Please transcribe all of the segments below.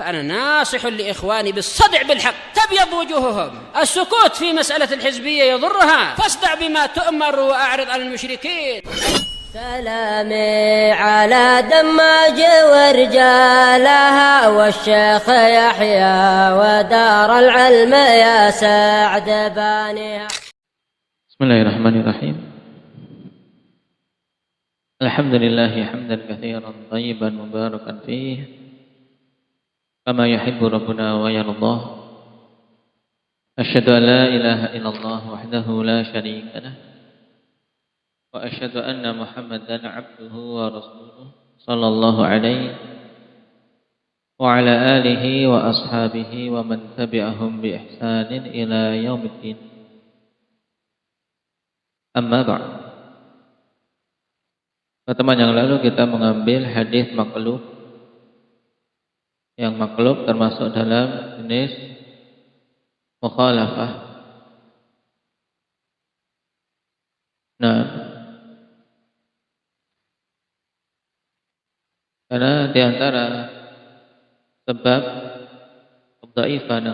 فأنا ناصح لإخواني بالصدع بالحق تبيض وجوههم. السكوت في مسألة الحزبية يضرها، فاصدع بما تؤمر وأعرض عن المشركين. سلامي على دماج ورجالها والشيخ يحيى ودار العلم يا سعد بانيها. بسم الله الرحمن الرحيم. الحمد لله حمدا كثيرا طيبا مباركا فيه كما يحب ربنا ويرضاه. أشهد أن لا إله إلا الله وحده لا شريك له وأشهد أن محمدا عبده ورسوله صلى الله عليه وعلى آله وأصحابه ومن تبعهم بإحسان إلى يوم الدين. Amma ba'd. Pertemuan yang lalu kita mengambil hadis maklub. Yang maklub termasuk dalam jenis mukhalafah. Nah, karena di antara sebab dhaifan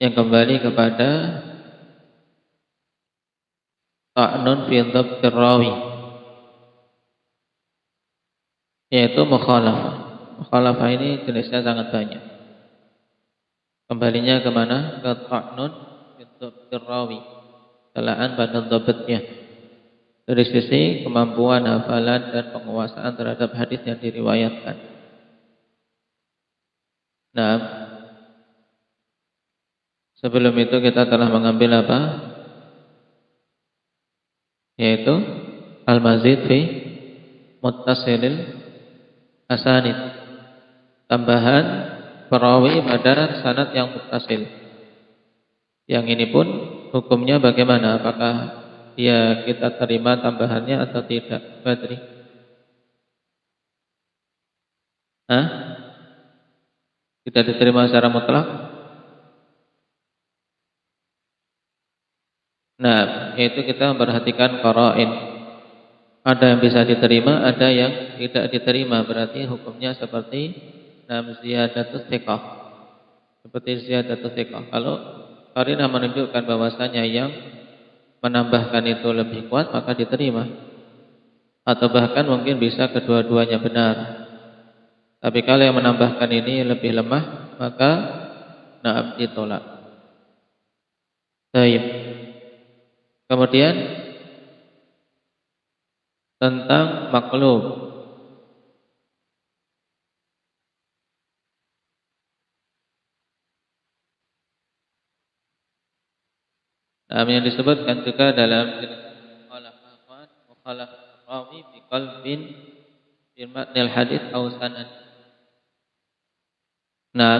yang kembali kepada ta'nun fi dhabtir rawi, yaitu mukhalafah. Mukhalafah ini jenisnya sangat banyak. Kembalinya kemana? Ke ta'nun fi dhabtir rawi, celaan pada dhabitnya, dari sisi kemampuan hafalan dan penguasaan terhadap hadis yang diriwayatkan. Nah, sebelum itu kita telah mengambil apa? Yaitu al-mazid fi muttasilil asanid, tambahan perawi pada sanad yang muttasil. Yang ini pun hukumnya bagaimana? Apakah kita terima tambahannya atau tidak? Badri? Tidak diterima secara mutlak? Nah, yaitu kita memperhatikan qara'in. Ada yang bisa diterima, ada yang tidak diterima. Berarti hukumnya seperti ziyadatus thiqah. Seperti ziyadatus thiqah. Kalau qarinah menunjukkan bahwasanya yang menambahkan itu lebih kuat, maka diterima. Atau bahkan mungkin bisa kedua-duanya benar. Tapi kalau yang menambahkan ini lebih lemah, maka ditolak. Baik. Kemudian tentang maklub. Yang disebutkan juga dalam mukhalafah rawi bi qalbin fi matnil hadis aw sanad. Nah,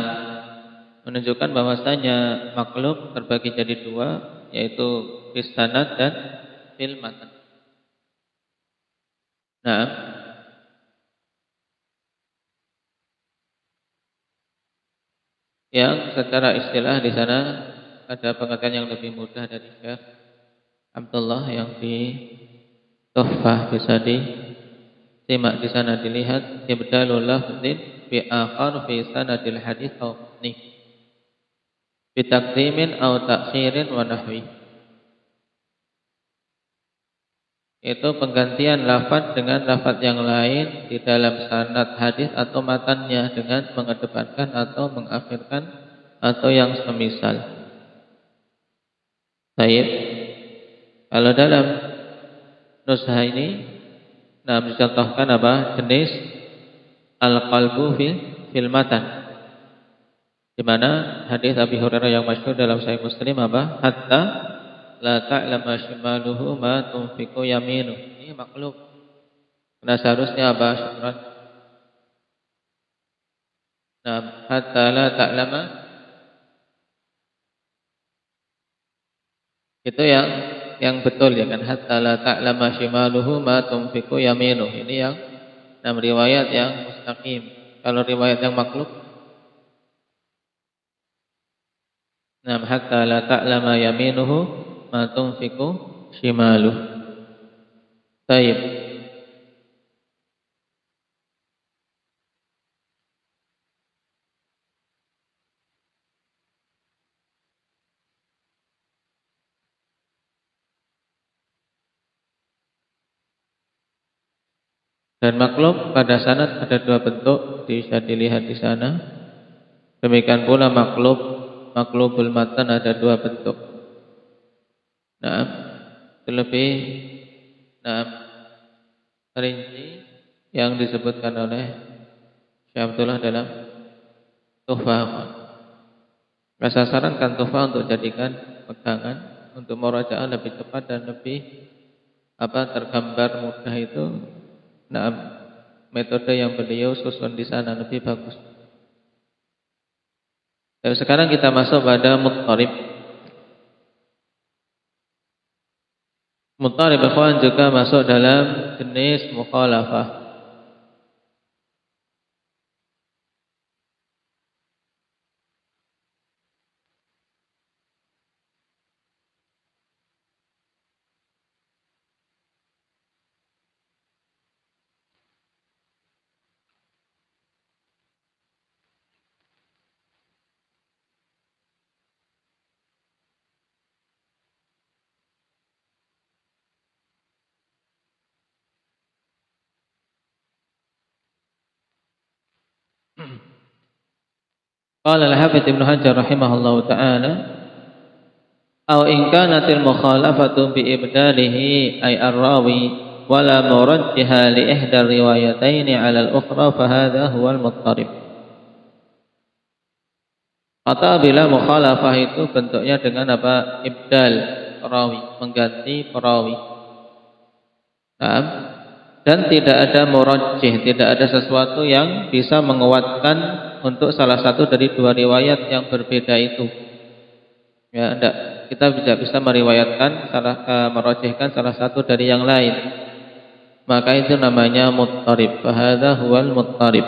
menunjukkan bahwasanya maklub terbagi jadi dua, yaitu fil sanad dan fil matan. Nah, yang secara istilah di sana ada pengertian yang lebih mudah dari Syekh Abdullah yang di Tuhfah, bisa disimak di sana, dilihat ibdalul lafzin bi akhar fi sanadil hadis aw matni bi taqdimin aw ta'khirin wa nahwi. Itu penggantian lafaz dengan lafaz yang lain di dalam sanad hadis atau matannya dengan mengedepankan atau mengakhirkan atau yang semisal. Baik. Kalau dalam nushah ini dicontohkan apa? Jenis al-qalbu fil matan. Di mana hadis Abi Hurairah yang masyhur dalam Sahih Muslim apa? Hatta la ta'lama shimaluhu ma tunfiqu yaminu. Ini maklub. Nah, seharusnya apa? Syukran. Nah, hatta la ta'lama, itu yang betul ya kan, hatta la ta'lama shimaluhu ma tunfiqu yaminu. Ini yang riwayat yang mustaqim. Kalau riwayat yang maklub, hatta la ta'lama yaminuhu ma tunfiqu shimaluh. Baik. Dan maklub pada sanad ada dua bentuk, bisa dilihat di sana. Demikian pula maklubul matan ada dua bentuk. Nah, lebih rinci yang disebutkan oleh Syekh Abdullah dalam Tuhfah. Saya sarankan Tuhfah untuk jadikan pegangan untuk murajaah lebih cepat dan lebih tergambar mudah itu. Nah, metode yang beliau susun di sana lebih bagus. Dan sekarang kita masuk pada muttarib. Muttarib ikhwan juga masuk dalam jenis mukhalafah. Qala al-Hafidz Ibnu Hajar rahimahullahu taala, "Aw in kanatil mukhalafatu bi ibdalihi ay ar-rawi wala murajjiha li ihda riwayataini 'ala al-ukhra fa hadha huwa al-muttarib." Atau bila mukhalafah itu bentuknya dengan apa? Ibdal perawi, mengganti perawi. Nah, dan tidak ada murajjih, tidak ada sesuatu yang bisa menguatkan untuk salah satu dari dua riwayat yang berbeda itu. Ya, tidak. Kita tidak bisa meriwayatkan merajihkan salah satu dari yang lain. Maka itu namanya muttarib. Fa hadza huwal muttarib.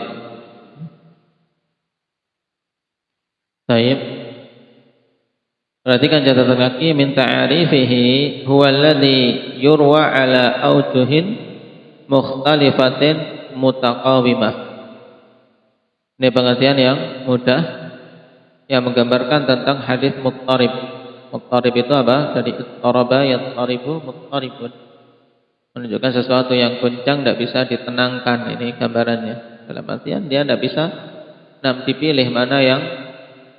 Baik. Perhatikan catatan kaki, min ta'arifihi huwa alladhi yurwa ala aujuhin mukhtalifatin mutaqawimah. Ini pengertian yang mudah yang menggambarkan tentang hadis muttarib. Muttarib itu apa? Dari ittaraba yattaribu muttaribun. Menunjukkan sesuatu yang goncang tidak bisa ditenangkan. Ini gambarannya. Dalam artian dia tidak bisa dipilih mana yang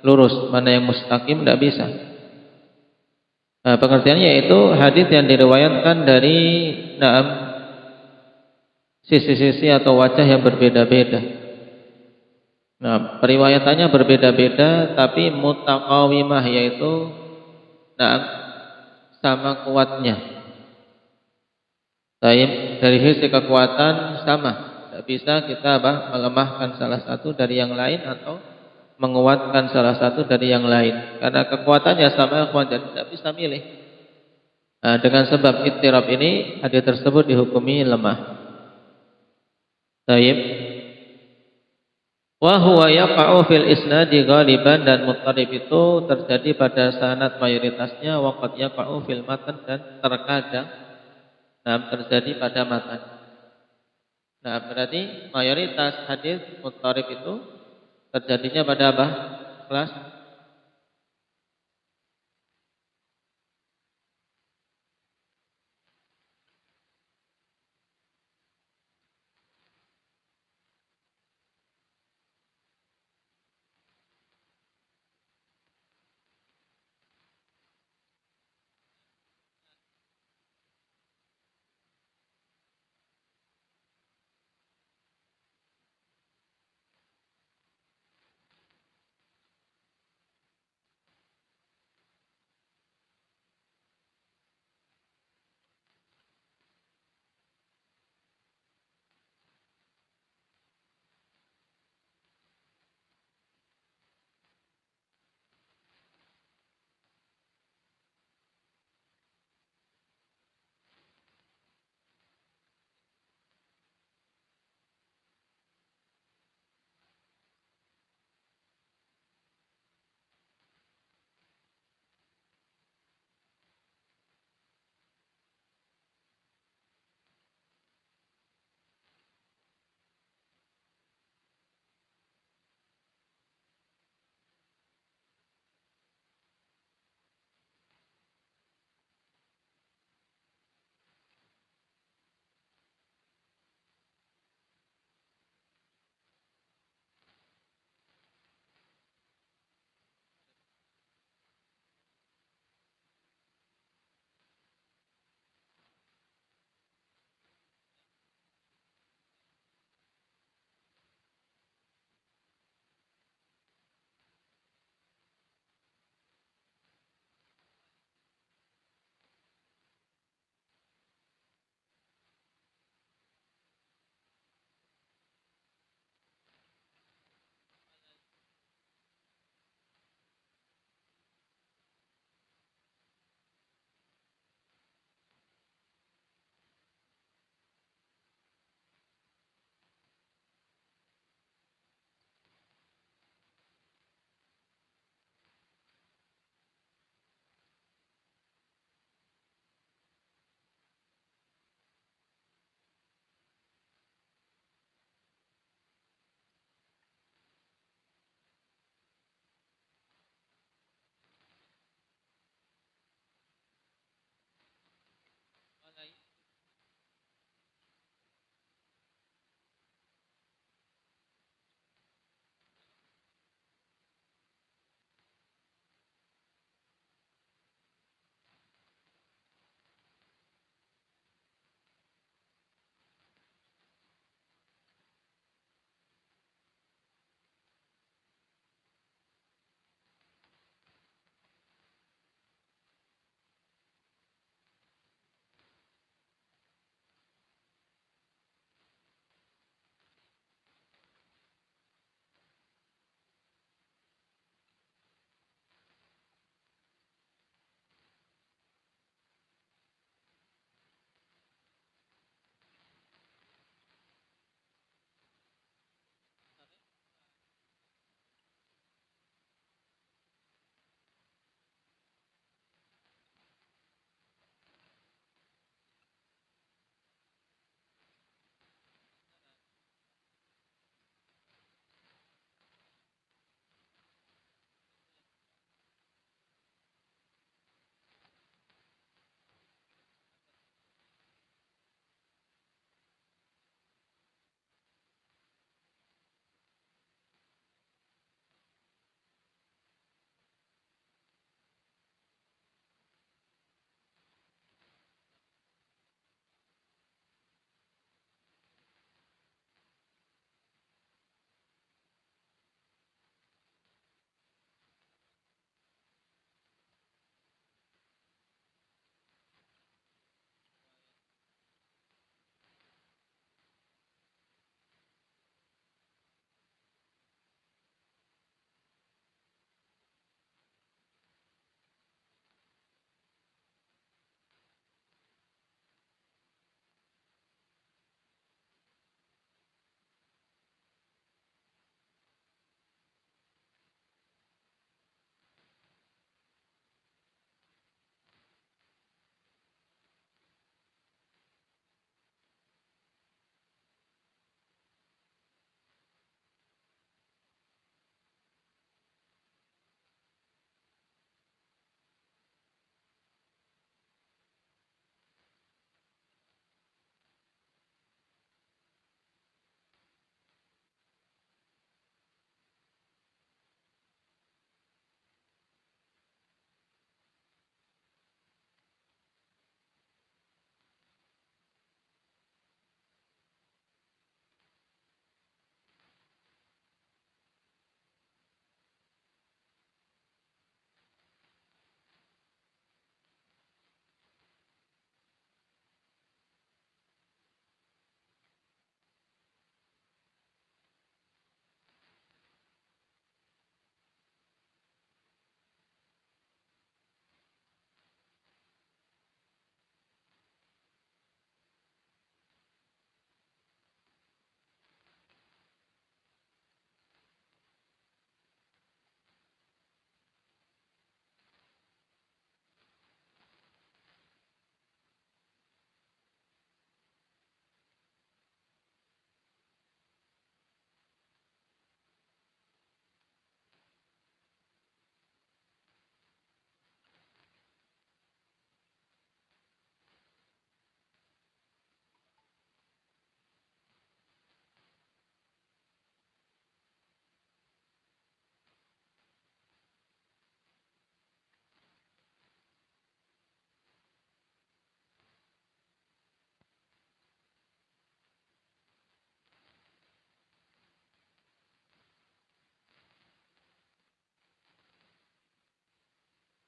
lurus, mana yang mustaqim, tidak bisa. Nah, pengertiannya yaitu hadis yang diriwayatkan dari sisi-sisi atau wajah yang berbeda-beda. Nah, periwayatannya berbeda-beda tapi mutaqawimah, yaitu sama kuatnya. Dari sisi kekuatan sama. Tidak bisa kita melemahkan salah satu dari yang lain atau menguatkan salah satu dari yang lain. Karena kekuatannya sama, jadi tidak bisa milih. Nah, dengan sebab ittirab ini hadis tersebut dihukumi lemah. Wa huwa yaqa'u fil isnadi ghaliban, dan muttarib itu terjadi pada sanad mayoritasnya, wa qad yaqa'u fil matan, dan terkadang terjadi pada matan. Nah, berarti mayoritas hadis muttarib itu terjadinya pada apa? Kelas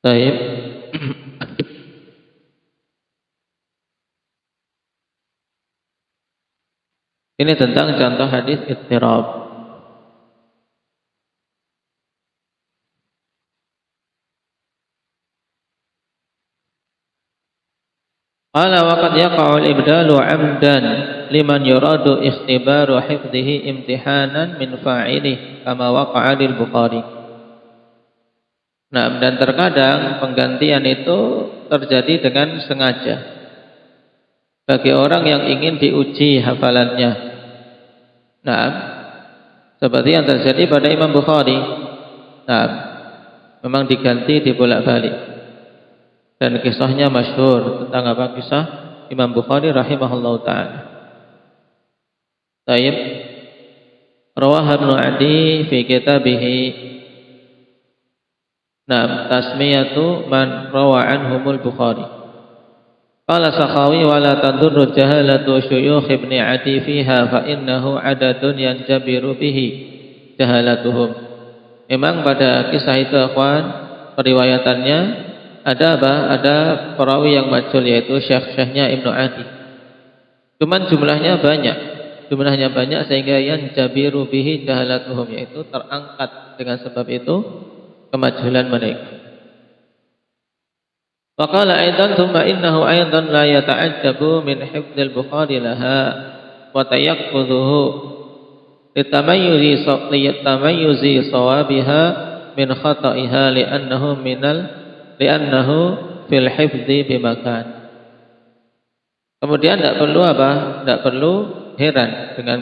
Baik. Ini tentang contoh hadis ittirab. Qala wa qad yaqa'u al-ibdalu 'amdan liman yuradu ikhtibaru hifdhihi imtihanan min fa'ilih kama waqa'a lil Bukhari. Nah, dan terkadang penggantian itu terjadi dengan sengaja bagi orang yang ingin diuji hafalannya. Nah, seperti yang terjadi pada Imam Bukhari. Nah, memang diganti dibolak-balik. Dan kisahnya masyhur tentang apa kisah Imam Bukhari rahimahullahu ta'ala. Taib Rawah Ibnu Adi fi kitabihi tasmiyatu man rawa anhumul Bukhari. Qala Sakhawi wa la tadurru jahalatu syuyukh Ibni Adi fiha fa innahu adadun yanjabiru bihi jahalatuhum. Memang pada kisah itu akhwan periwayatannya ada apa? Ada perawi yang majhul yaitu syekh-syekhnya Ibnu Adi. Cuman jumlahnya banyak sehingga yanjabiru bihi jahalatuhum, yaitu terangkat dengan sebab itu kemajhulan mereka. Faqala aidan thumma innahu aidan la yata'ajjabu min hifdzil Bukhari laha wa tayaqquduhu litamayuzi sawabiha min khata'iha li'annahu fil hifdzi bimakan. Kemudian tidak perlu heran dengan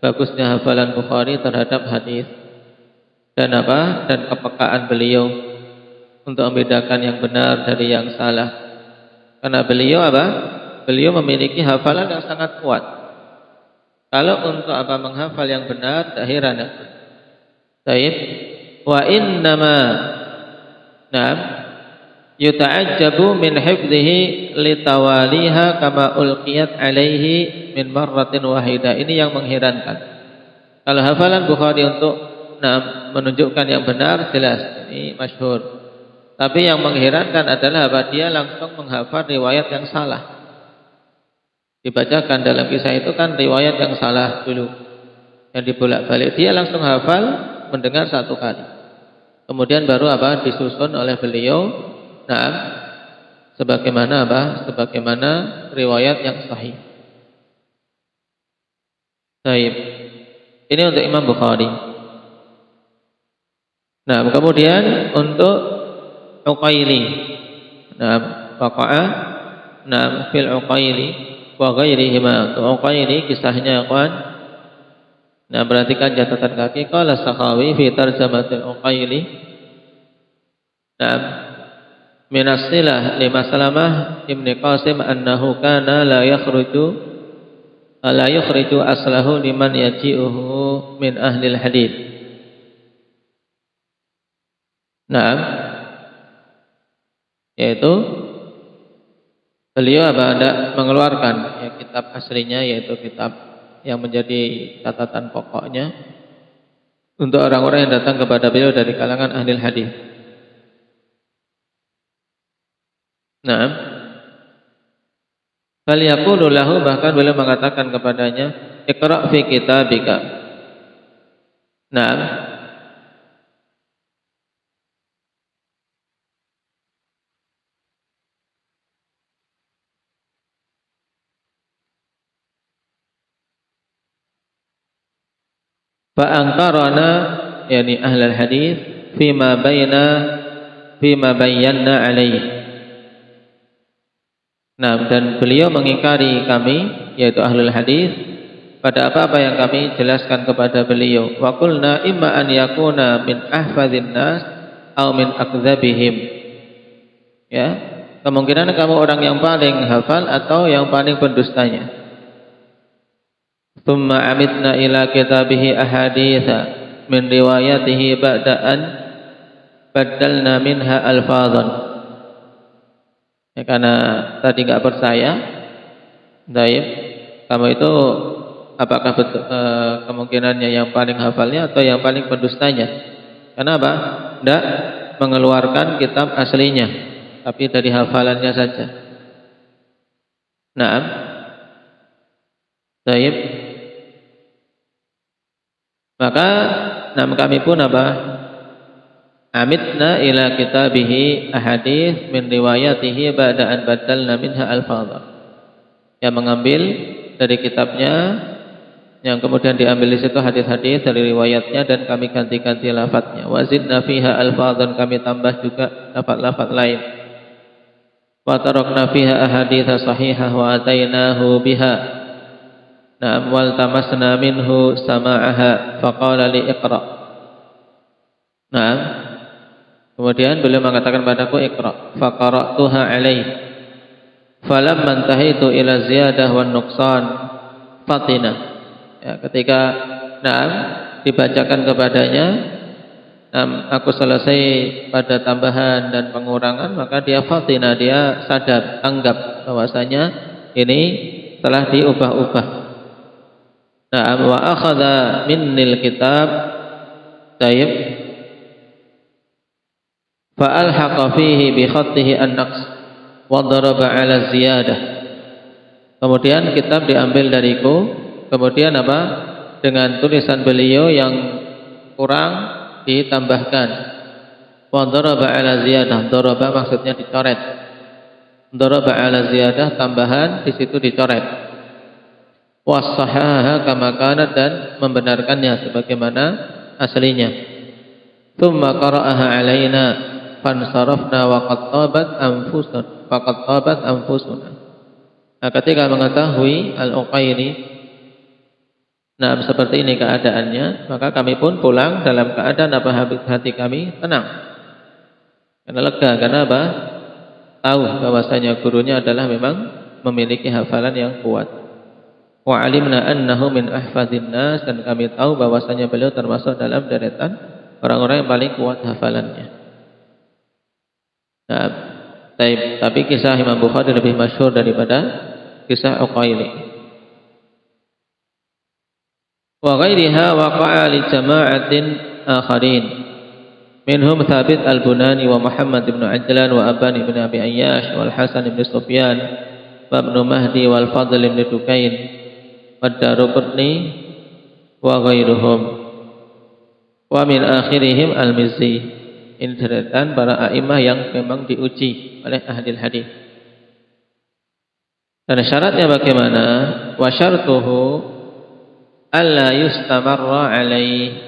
bagusnya hafalan Bukhari terhadap hadis dan kepekaan beliau untuk membedakan yang benar dari yang salah. Karena beliau memiliki hafalan yang sangat kuat. Kalau untuk menghafal yang benar, tak heran. Baik. Wa innama yuta'ajjabu min hifdhihi litawaliha kama ulqiyat alaihi min marratin wahidah. Ini yang mengherankan. Kalau hafalan Bukhari untuk menunjukkan yang benar jelas, ini masyhur. Tapi yang mengherankan adalah dia langsung menghafal riwayat yang salah. Dibacakan dalam kisah itu kan riwayat yang salah dulu, yang dibolak-balik. Dia langsung hafal mendengar satu kali. Kemudian baru disusun oleh beliau. Sebagaimana riwayat yang sahih. Baik. Ini untuk Imam Bukhari. Kemudian untuk Uqaili. Waqa'a fil Uqaili wa ghairihima. Uqaili kisahnya kawan. Perhatikan catatan kaki. Qala Sakhawi fi tarjamatil Uqaili. Min as-silah li Maslamah Ibni Qasim annahu kana la yukhriju aslahu liman yaji'uhu min ahli al-hadith. Yaitu beliau mengeluarkan kitab aslinya, yaitu kitab yang menjadi catatan pokoknya untuk orang-orang yang datang kepada beliau dari kalangan ahli hadis. Falyaqulu lahu, bahkan beliau mengatakan kepadanya, iqra' fi kitabika. Fa anqarana yani ahlul hadis fima bayyana alaihi. Dan beliau mengingkari kami, yaitu ahlul hadis, pada apa-apa yang kami jelaskan kepada beliau. Wa qulna imma an yakuna min ahfadhin nas aw min akdzabihim. Ya, kemungkinan kamu orang yang paling hafal atau yang paling pendustanya. Tsumma amitna ila kitabihi ahaditsa min riwayatihi ba'da an baddalna minha alfadhan. Karena tadi enggak percaya, kamu itu apakah kemungkinannya yang paling hafalnya atau yang paling pendustanya? Kenapa? mengeluarkan kitab aslinya, tapi dari hafalannya saja. Naam. Baik. Maka kami pun apa? Amitna ila kitabihi ahadits min riwayatihi ba'da an baddalna minha al-fadha. Yang mengambil dari kitabnya, yang kemudian diambil di situ hadis-hadis dari riwayatnya dan kami ganti-ganti lafadznya. Wa zidna fiha al-fadhan, kami tambah juga lafaz-lafaz lain. Wa tarakna fiha ahadits sahihah wa atainahu biha. Na'am wal tamasna minhu sama'aha faqala li iqra. Na'am. Kemudian beliau mengatakan padaku iqra. Faqara'tuha alaihi. Falamma intahaitu ila ziyadah wan nuqsan fatina. Ya, ketika dibacakan kepadanya, aku selesai pada tambahan dan pengurangan, maka dia fatina, dia sadar, tanggap bahwasanya ini telah diubah-ubah. Wa akhadha minnil kitab tayyib fa alhaqa fihi bi khattihi an-naqs wa daraba 'ala ziyadah. Kemudian kitab diambil dariku, kemudian apa? Dengan tulisan beliau yang kurang ditambahkan. Wa daraba 'ala ziyadah. Daraba maksudnya dicoret. Daraba 'ala ziyadah, tambahan di situ dicoret. Wassahaha kama kanat, dan membenarkannya sebagaimana aslinya. Tsumma qara'aha 'alaina fansarafna wa qad tabat anfusuna. Nah, ketika mengetahui Al-Uqaili seperti ini keadaannya, maka kami pun pulang dalam keadaan apa? Hati kami tenang. Karena lega, karena apa? Tahu bahwasanya gurunya adalah memang memiliki hafalan yang kuat. Wa alimna annahu min ahfadzin nas, dan kami tahu bahwasanya beliau termasuk dalam deretan orang-orang yang paling kuat hafalannya. Nah, tapi kisah Imam Bukhari lebih masyhur daripada kisah Uqaili. Wa ghairiha waqa'a li jama'atin akharin minhum Thabit al-Bunani wa Muhammad ibn Ajlan wa Aban ibn Abi Ayyash wal Hasan ibn Sufyan wa Ibn Mahdi wal Fadl ibn Dukain Ad-Daruqutni wa ghairuhum wa min akhirihim al-Mizzi. Ini deretan para a'imah yang memang diuji oleh ahli hadis. Dan syaratnya bagaimana? Wa syartuhu alla yustamarra alaihi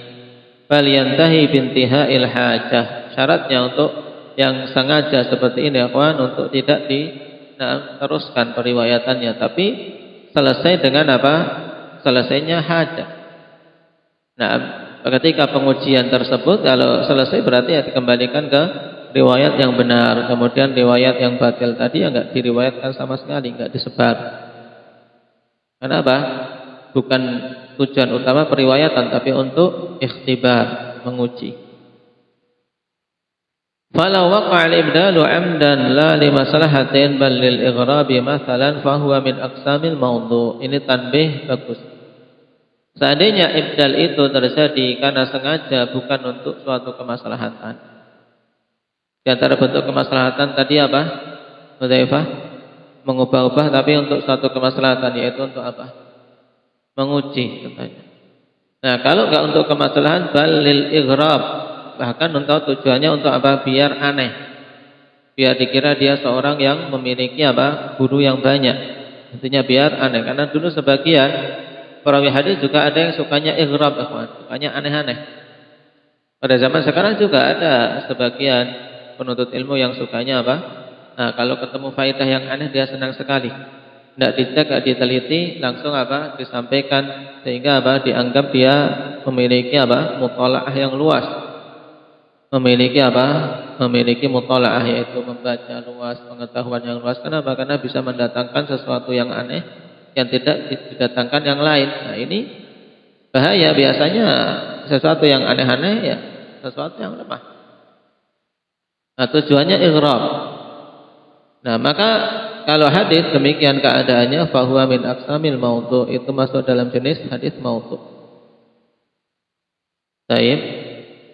bal yantahi bintiha'il hajah. Syaratnya untuk yang sengaja seperti ini akhwan, untuk tidak diteruskan periwayatannya, tapi selesai dengan apa? Selesainya hajat. Nah, ketika pengujian tersebut kalau selesai berarti ya dikembalikan ke riwayat yang benar. Kemudian riwayat yang batil tadi ya enggak diriwayatkan sama sekali, enggak disebar. Kenapa? Bukan tujuan utama periwayatan, tapi untuk ikhtibar, menguji. Falau waqa'a al-ibdalu 'amdan la li maslahatin bal lil ighrabi mathalan fa huwa min aqsamil mawdu'. Ini tanbih bagus. Seandainya ibdal itu terjadi karena sengaja, bukan untuk suatu kemaslahatan. Di antara bentuk kemaslahatan tadi apa? Hudzaifah mengubah-ubah, tapi untuk suatu kemaslahatan, yaitu untuk apa? Menguji katanya. Nah, kalau enggak untuk kemaslahatan, bal lil ighrab, bahkan untuk tujuannya untuk apa? Biar aneh, biar dikira dia seorang yang memiliki apa? Guru yang banyak. Intinya biar aneh. Karena dulu sebagian perawi hadis juga ada yang sukanya ighrab, sukanya aneh-aneh. Pada zaman sekarang juga ada sebagian penuntut ilmu yang sukanya apa? Nah, kalau ketemu faedah yang aneh dia senang sekali. Tidak dicek, tidak diteliti, langsung apa? Disampaikan, sehingga apa? Dianggap dia memiliki apa? Mutalaah yang luas. Memiliki apa? Memiliki mutalaah, yaitu membaca luas, pengetahuan yang luas. Kenapa? Karena bisa mendatangkan sesuatu yang aneh yang tidak didatangkan yang lain. Nah, ini bahaya. Biasanya sesuatu yang aneh-aneh ya sesuatu yang lemah. Nah, tujuannya ighrab. Nah, maka kalau hadis demikian keadaannya, fahuwa min aqsamil maudhu', itu masuk dalam jenis hadis maudhu'. Baik.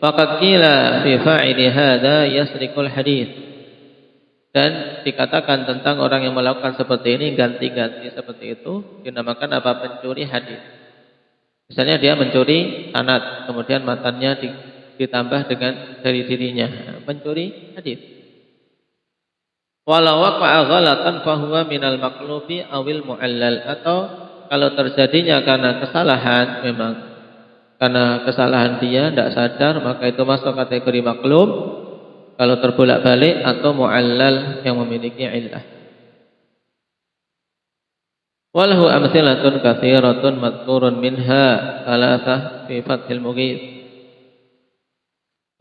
Faqad qila fi fa'ili hadza yasriqul hadits. Dan dikatakan tentang orang yang melakukan seperti ini, ganti-ganti seperti itu, dinamakan apa? Pencuri hadis. Misalnya dia mencuri sanad, kemudian matannya ditambah dengan dari dirinya, pencuri hadis. Walau waqa'a ghalatan fahuwa minal maqlubi awil mu'allal. Atau kalau terjadinya karena kesalahan, memang karena kesalahan dia tidak sadar, maka itu masuk kategori maklub. Kalau terbolak-balik atau mu'allal yang memiliki illah. Walahu amtsilatun katsiratun madhkurun minha thalathah fi Fathil Mughith.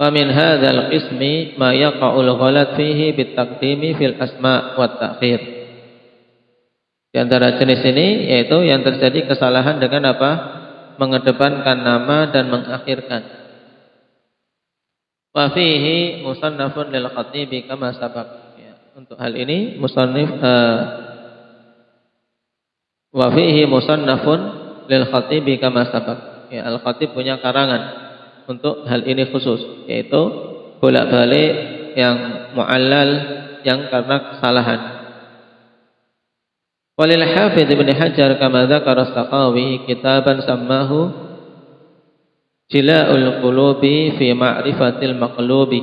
Wa min hadzal qismi ma yaqa'ul ghalat fihi bitaqdimi fil asma' wat ta'khir. Di antara jenis ini yaitu yang terjadi kesalahan dengan apa? Mengedepankan nama dan mengakhirkan. Wa fihi musannafun lil khatibi kama sabaq. Ya, untuk hal ini musannif wa fihi musannafun lil khatibi kama sabaq. Ya, al-khatib punya karangan untuk hal ini khusus, yaitu bolak-balik yang mu'allal yang karena kesalahan. Walil Hafidz Ibnu Hajar kama dzakara As-Sakhawi kitaban sammahu Jila'ul Qulubi fi Ma'rifatil Maqlubi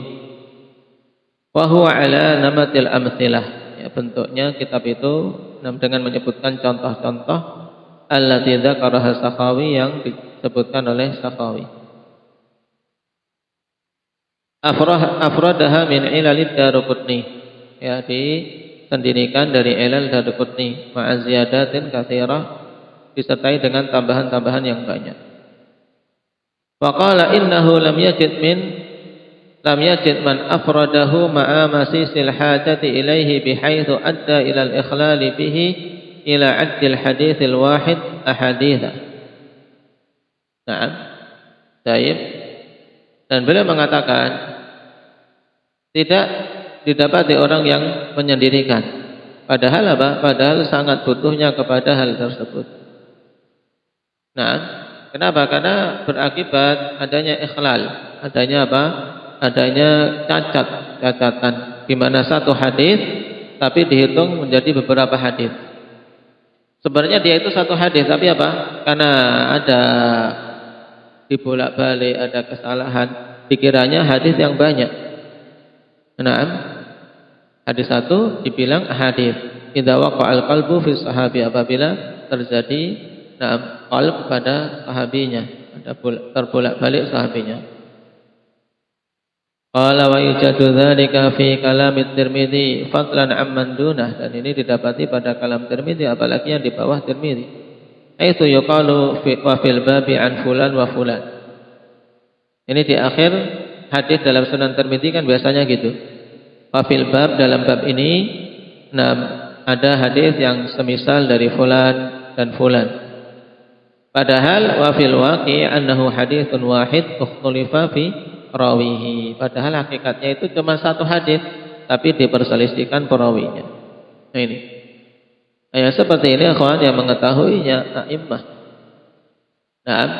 wa huwa ala namatil amtsilah. Ya, bentuknya kitab itu dengan menyebutkan contoh-contoh allati dzakaraha Sakhawi yang disebutkan oleh Sakhawi. Afradaha min ilalid Daruqutni. Ya, disendirikan dari ilal Daruqutni ma'a ziyadatin katsirah, disertai dengan tambahan-tambahan yang banyak. Wa qala innahu lam yajid man afradahu ma'a masisil hajati ilaihi bihaitsu adda ila al-ikhlal bihi ila 'addil haditsil wahid ahaditsa. Naam. Baik. Dan beliau mengatakan tidak didapati orang yang menyendirikan. Padahal apa? Padahal sangat butuhnya kepada hal tersebut. Nah, kenapa? Karena berakibat adanya ikhlal, adanya apa? Adanya cacatan di mana satu hadis tapi dihitung menjadi beberapa hadis. Sebenarnya dia itu satu hadis tapi apa? Karena ada dibolak-balik, ada kesalahan, dikiranya hadis yang banyak. Nah, hadis satu dibilang hadis. Idza waqa'al qalbu fi sahabi, apabila terjadi qalb pada sahabinya, ada terbolak-balik sahabinya. Qala wa yujadu dzalika fi kalam Tirmidzi fadlan amman dunah, dan ini didapati pada kalam Tirmidzi apalagi yang di bawah Tirmidzi. Aitu yuqalu wa fil babi an fulan wa fulan. Ini di akhir hadis dalam Sunan Tirmidzi kan biasanya gitu. Wa fil bab, dalam bab ini ada hadis yang semisal dari fulan dan fulan. Padahal wa fil waqi' annahu haditsun wahid ukhtulifa fi rawihi. Padahal hakikatnya itu cuma satu hadis tapi diperselisihkan perawinya. Nah ini. Ya, seperti ini akhwan yang mengetahuinya a'immah. Naam.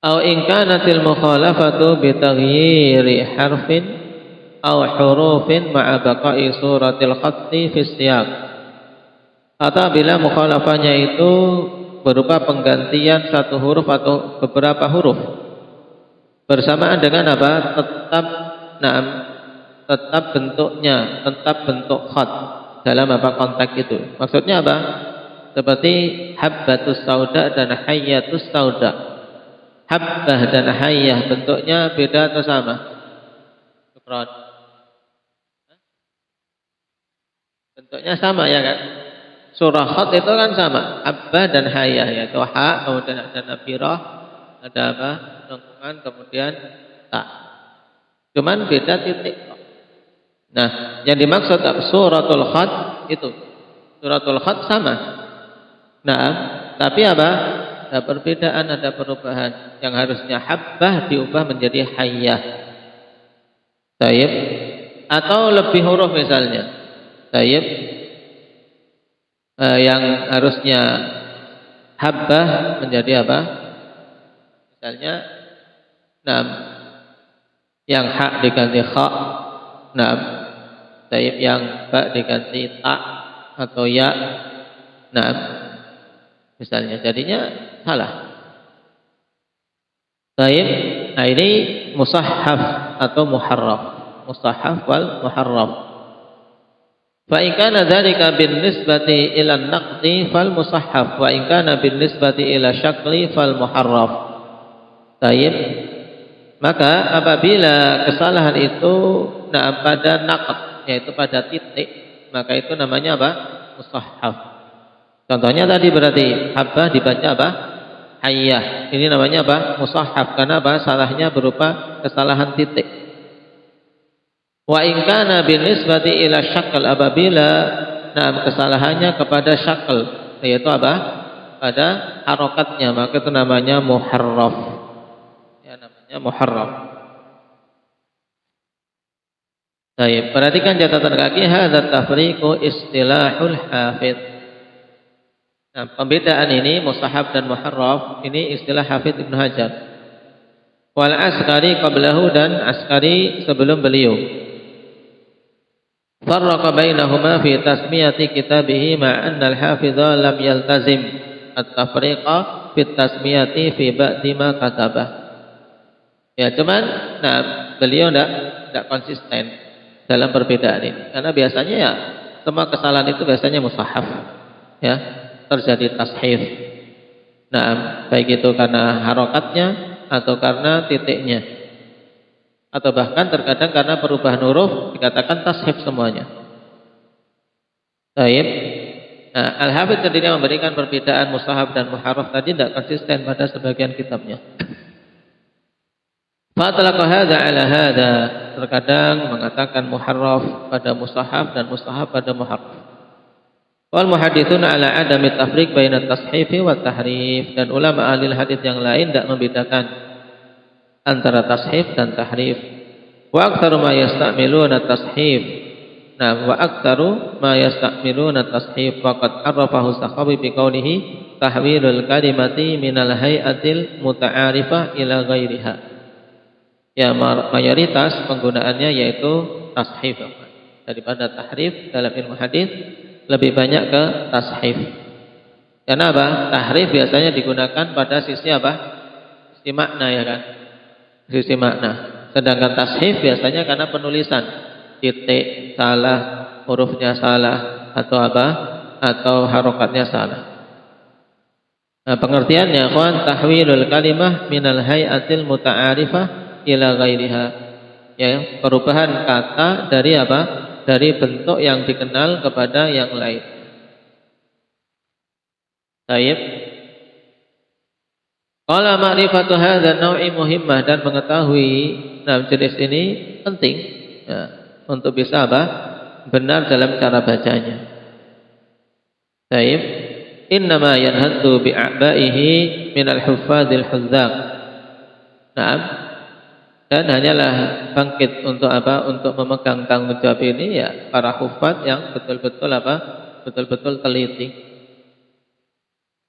Aw in kanatil mukhalafatu bi taghyiri harfin aw hurufin ma'a baqa'i suratil khatti fi siyaq. Atau bila mukhalafahnya itu berupa penggantian satu huruf atau beberapa huruf bersamaan dengan apa? Tetap bentuknya, tetap bentuk khat dalam apa konteks itu. Maksudnya apa? Seperti habbatus sauda dan hayyatus sauda. Habbah dan hayyah bentuknya beda atau sama? Syukran. Bentuknya sama ya kan? Surah khat itu kan sama, habbah dan hayyah, yaitu ha, kemudian ada nabirah, ada apa? Lengkungan, kemudian ta. Cuman beda titik. Nah, yang dimaksud suratul khat itu. Suratul khat sama. Nah, tapi apa? Ada perbedaan, ada perubahan. Yang harusnya habbah diubah menjadi hayyah. Tayyib. Atau lebih huruf misalnya. Tayyib. Yang harusnya habbah menjadi apa? Misalnya Nah, yang hak diganti kha. Nah, taib yang ba diganti ta atau ya. Nah, misalnya jadinya salah. Taib, nah ini musahhaf atau muharraf. Musahhaf wal muharraf. Fa in kana dzalika bin nisbati ila an-naqdi fal musahhaf wa in kana bin nisbati ila syakli fal muharraf. Taib, maka apabila kesalahan itu pada naqd, yaitu pada titik, maka itu namanya apa? Musahhaf. Contohnya tadi berarti habbah dibaca apa? Hayyah. Ini namanya apa? Musahhaf. Karena apa? Salahnya berupa kesalahan titik. Wa in kana binisbati ila syakl, apabila kesalahannya kepada syakl, yaitu apa? Pada harokatnya, maka itu namanya muharraf. Ya, namanya muharraf. Baik, perhatikan catatan kaki, hadza tafriqu istilahul hafidz. Nah, pembedaan ini musahhaf dan muharraf ini istilah Hafidz Ibnu Hajar. Wal Askari qablahu, dan Askari sebelum beliau. Farraqa bainahuma fi tasmiyati kitabihi ma'anna al-hafidha lam yaltazim at-tafriqa fi tasmiyati fi ba'di ma katabah. Ya, cuman beliau tidak konsisten dalam perbedaan ini. Karena biasanya ya semua kesalahan itu biasanya musahhaf. Ya, terjadi tashif. Nah, baik itu karena harokatnya atau karena titiknya, atau bahkan terkadang karena perubahan huruf dikatakan tashif semuanya. Baik. Nah, Al-Hafidz sendiri memberikan perbedaan mushaf dan muharraf tadi tidak konsisten pada sebagian kitabnya. Fatlaqa hadza ala hadza, terkadang mengatakan muharraf pada mushaf dan mushaf pada muharraf. Wal muhadditsuna ala adami tafriq baina at-tashif wa tahrif, dan ulama ahli hadis yang lain tidak membedakan antara tashif dan tahrif. Wa aktsaru ma yastamiluna tashif. Nah, wa aktsaru ma yastamiluna tashif faqad arrafahu Sakhawi bi qawlihi tahwilul kalimati minal hay'atil muta'arifah ila ghairiha. Ya, mayoritas penggunaannya yaitu tashif daripada tahrif dalam ilmu hadis. Lebih banyak ke tashif. Karena apa? Tahrif biasanya digunakan pada sisi apa? Sisi makna, ya kan? Sisi makna. Sedangkan tashif biasanya karena penulisan, titik salah, hurufnya salah, atau apa? Atau harokatnya salah. Nah, pengertiannya, ikhwan, tahwilul kalimah minal hay'atil muta'arifah ila ghairiha. Ya, perubahan kata dari apa? Dari bentuk yang dikenal kepada yang lain. Baik. Qala ma'rifatu hadzal naw'i muhimmah, dan mengetahui jenis ini penting ya, untuk bisa apa? Benar dalam cara bacanya. Baik. Innama yanhaddu bi'abaihi minal huffadzil huzzaq. Naam. Dan hanyalah bangkit untuk apa? Untuk memegang tanggung jawab ini ya para hufaz yang betul-betul apa? Betul-betul teliti.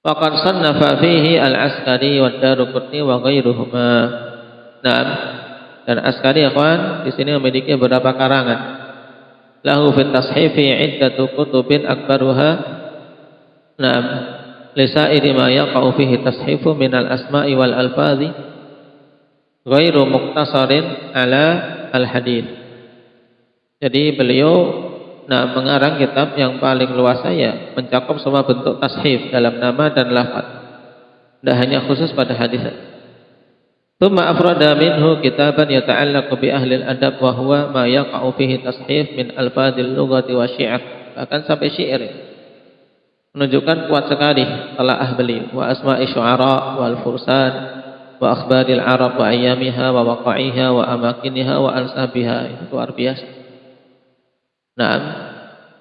Faqad sannafa fihi al-Askari wa Daruqutni wa ghairuhuma. Nah, dan Askari, ikhwan, di sini memiliki beberapa karangan. Lahu fit tashifi iddatu kutubin akbaruha. Nah, lisairi ma yaqa'u fihi tashifu minal asma'i wal alfazi ghairu muqtasarin ala al-hadits. Jadi beliau mengarang kitab yang paling luas ya, mencakup semua bentuk tashif dalam nama dan lafaz. Tidak hanya khusus pada hadis. Tsumma afrada minhu kitaban yata'allaqu bi ahli al-adab wa huwa ma yaqa'u fihi tashif min alfadil lughati wa syi'r. Bahkan sampai syair. Menunjukkan kuat sekali telaah beliau wa asma'i syu'ara wal fursan wa akhbaril Arab wa ayyamiha wa waqa'iha wa amakiniha wa ansabiha. Itu luar biasa. Nah,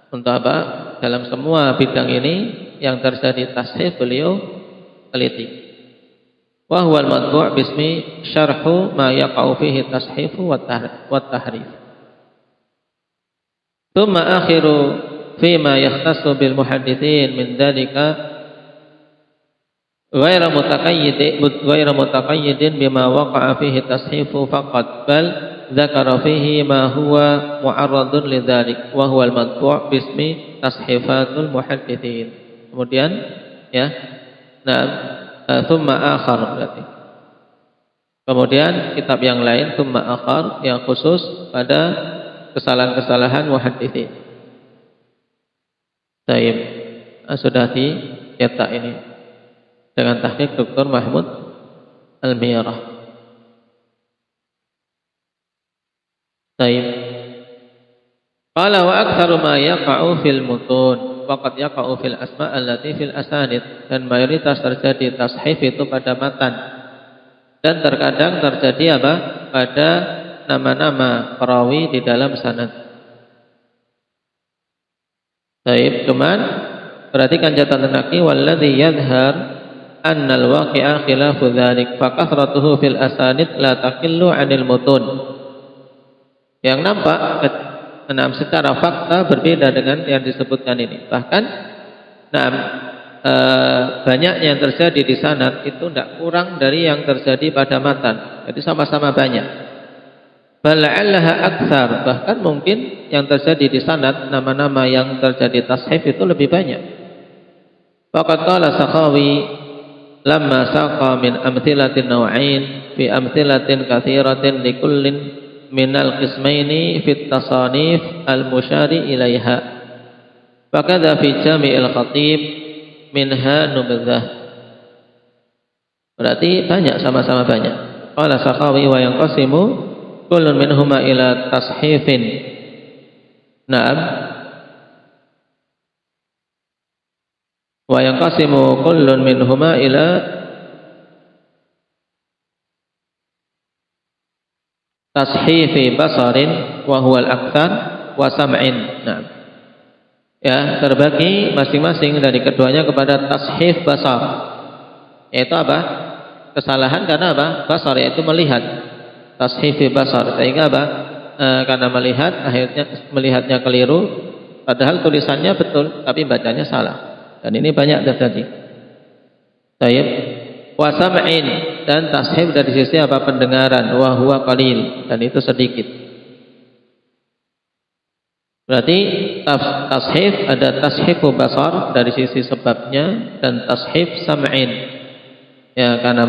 untuk apa? Dalam semua bidang ini yang terjadi tashif beliau teliti. Wa huwa al-madbu' bismi syarhu ma yaqa'u fihi tashifu wa tahrif. Tsumma akhiru fima yakhtassu bil muhadditsin min dzalika ghairu mutaqayyidin bima waqa'a fihi tashifu faqat bal dzakara fihi ma huwa mu'arradun lidzalik wa huwa al-madfu' bismi tashifatul muhadditsin. Kemudian ya, thumma akhar berarti. Kemudian kitab yang lain thumma akhar yang khusus pada kesalahan-kesalahan muhadditsin. Baik, sudah dicetak ini dengan tahqiq Dr. Mahmud Al-Miyarah. Baik. Qala wa aktsaru ma yaqa'u fil mutun waqad yaqa'u fil asma' allati fil asanid, dan mayoritas terjadi tashif itu pada matan dan terkadang terjadi apa? Pada nama-nama perawi di dalam sanad. Baik, cuman perhatikan catatan kaki, walladzi yadhhar annal waqi'a khilafu dzalik fa kathratuhu fil asanid la taqillu 'anil mutun. Yang nampak secara fakta berbeda dengan yang disebutkan ini. Bahkan banyaknya yang terjadi di sanad itu tidak kurang dari yang terjadi pada matan. Jadi sama-sama banyak. Bala'allaha aktsar, bahkan mungkin yang terjadi di sanad nama-nama yang terjadi tashif itu lebih banyak. Faqad qala Sakhawi lamma saqa min amthilatin naw'ain fi amthilatin katsiratin likullin minal qismaini fit tasanif al-musyari ilaiha. Fakadha fi jami'il khatib minha nubdzah. Berarti banyak, sama-sama banyak. Qala Sakhawi wa yanqasimu kullun minhuma ila tashifin. Naam. Wa yanqasimu kullun minhuma ila tashifi basarin wa huwa al-aktsar wa sam'in. Naam. Ya, terbagi masing-masing dari keduanya kepada tashif basar. Yaitu apa? Kesalahan karena apa? Basar, yaitu melihat. Tashifi basar, sehingga apa? Karena melihat, akhirnya melihatnya keliru, padahal tulisannya betul tapi bacanya salah. Dan ini banyak terjadi. Baik. Wa sam'in, dan tashif dari sisi apa? Pendengaran, wa huwa qalil, dan itu sedikit. Berarti tashif ada tashifu basar dari sisi sebabnya, dan tashif sam'in, ya, karena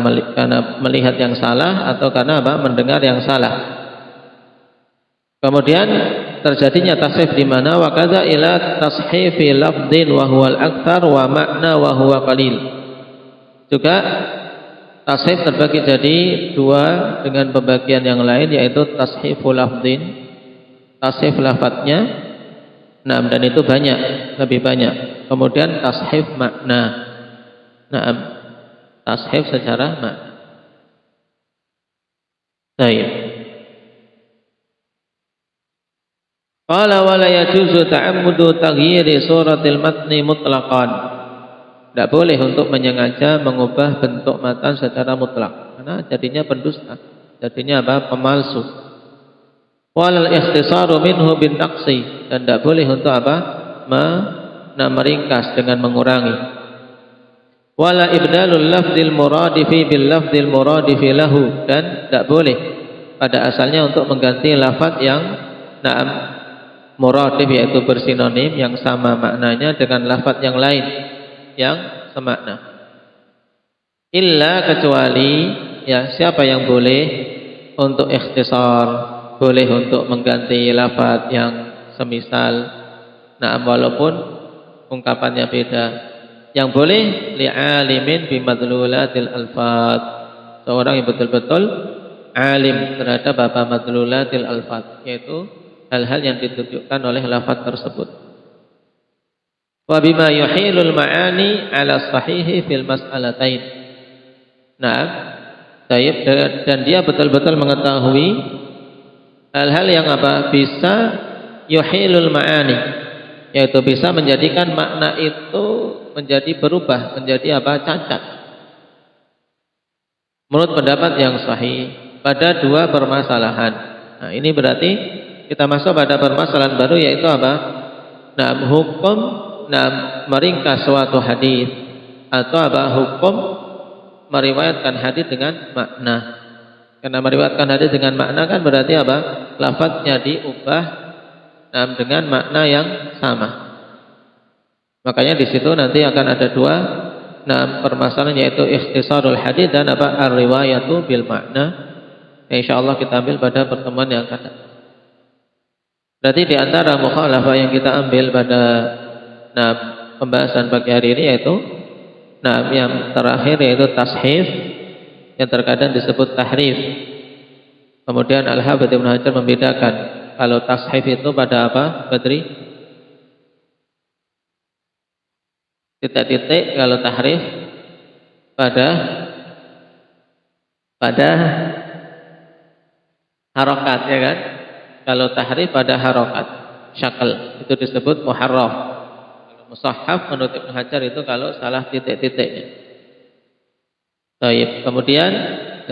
melihat yang salah atau karena apa? Mendengar yang salah. Kemudian terjadinya tashif di mana? Wa kadza ila tashifi lafdhin wa huwa al-aktsar wa makna wa huwa qalil. Juga tashif terbagi jadi dua dengan pembagian yang lain, yaitu tashifu lafdhin, tashif lafadznya. Nah, dan itu banyak, lebih banyak. Kemudian tashif makna. Nah, tashif secara makna. Baik. Qala wa la yajuzu ta'ammudu taghyiri suratil matni mutlaqan. Tidak boleh untuk menyengaja mengubah bentuk matan secara mutlak, karena jadinya pendusta, jadinya apa? Pemalsu. Wal ikhtisaru minhu bin naqsi, dan tidak boleh untuk apa? Meringkas dengan mengurangi. Wala ibdalul lafdzil muradifi bil lafdzil muradifi lahu, dan tidak boleh pada asalnya untuk mengganti lafaz yang muradif, yaitu bersinonim yang sama maknanya dengan lafaz yang lain yang semakna. Illa, kecuali ya, siapa yang boleh untuk ikhtisar, boleh untuk mengganti lafaz yang semisal, walaupun ungkapannya beda. Yang boleh li'alimin bimadlulatil alfaz, seorang yang betul-betul alim terhadap apa? Madlulatil alfaz, yaitu hal-hal yang ditunjukkan oleh lafaz tersebut. Wa bima yuhilul ma'ani 'ala sahihi fil mas'alatain. Nah, dan dia betul-betul mengetahui hal-hal yang apa? Bisa yuhilul ma'ani, yaitu bisa menjadikan makna itu menjadi berubah, menjadi apa? Cacat. Menurut pendapat yang sahih pada dua permasalahan. Nah, ini berarti kita masuk pada permasalahan baru, yaitu apa? Hukum meringkas suatu hadis, atau apa? Hukum meriwayatkan hadis dengan makna. Karena meriwayatkan hadis dengan makna kan berarti apa? Lafadznya diubah dengan makna yang sama. Makanya di situ nanti akan ada dua permasalahan, yaitu ikhtisarul hadis dan ar-riwayatu bil makna. Insyaallah kita ambil pada pertemuan yang akan datang. Berarti di antara mukhalafah yang kita ambil pada pembahasan pagi hari ini yaitu yang terakhir yaitu tashif, yang terkadang disebut tahrif. Kemudian Al-Hafidz Ibnu Hajar membedakan kalau tashif itu pada apa, Badri? Titik-titik, kalau tahrif pada harokat, ya kan? Kalau tahrif pada harokat, syakal, itu disebut muharraf. Kalau musahhaf menurut Ibnu Hajar itu kalau salah titik-titiknya. Baik, kemudian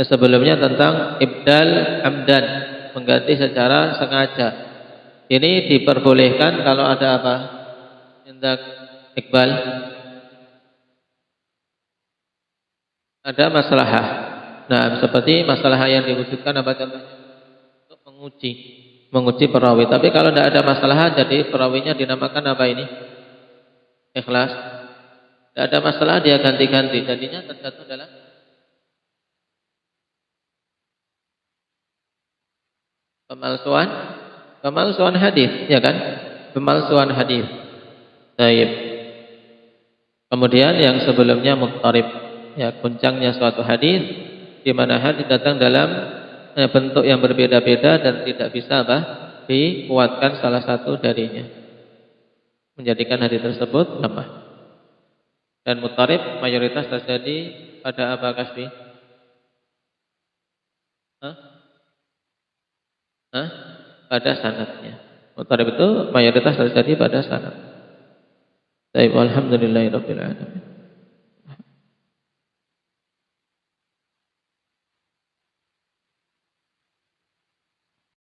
sebelumnya tentang ibdal amdan, mengganti secara sengaja. Ini diperbolehkan kalau ada apa? Tindak Iqbal. Ada masalah. Seperti masalah yang diwujudkan apa contohnya? Untuk menguji perawi. Tapi kalau tidak ada masalah, jadi perawinya dinamakan apa ini? Ikhlas. Tidak ada masalah, dia ganti-ganti. Jadinya terjatuh dalam pemalsuan hadis, ya kan? Pemalsuan hadis. Baik. Kemudian yang sebelumnya muttarib, ya, goncangnya suatu hadis di mana hadis datang dalam bentuk yang berbeda-beda dan tidak bisa dikuatkan salah satu darinya, menjadikan hadis tersebut lemah. Dan muttarib mayoritas terjadi pada apa, Kasbi? Pada sanadnya. Muttarib itu mayoritas terjadi pada sanad. Baik, alhamdulillahirabbil alamin.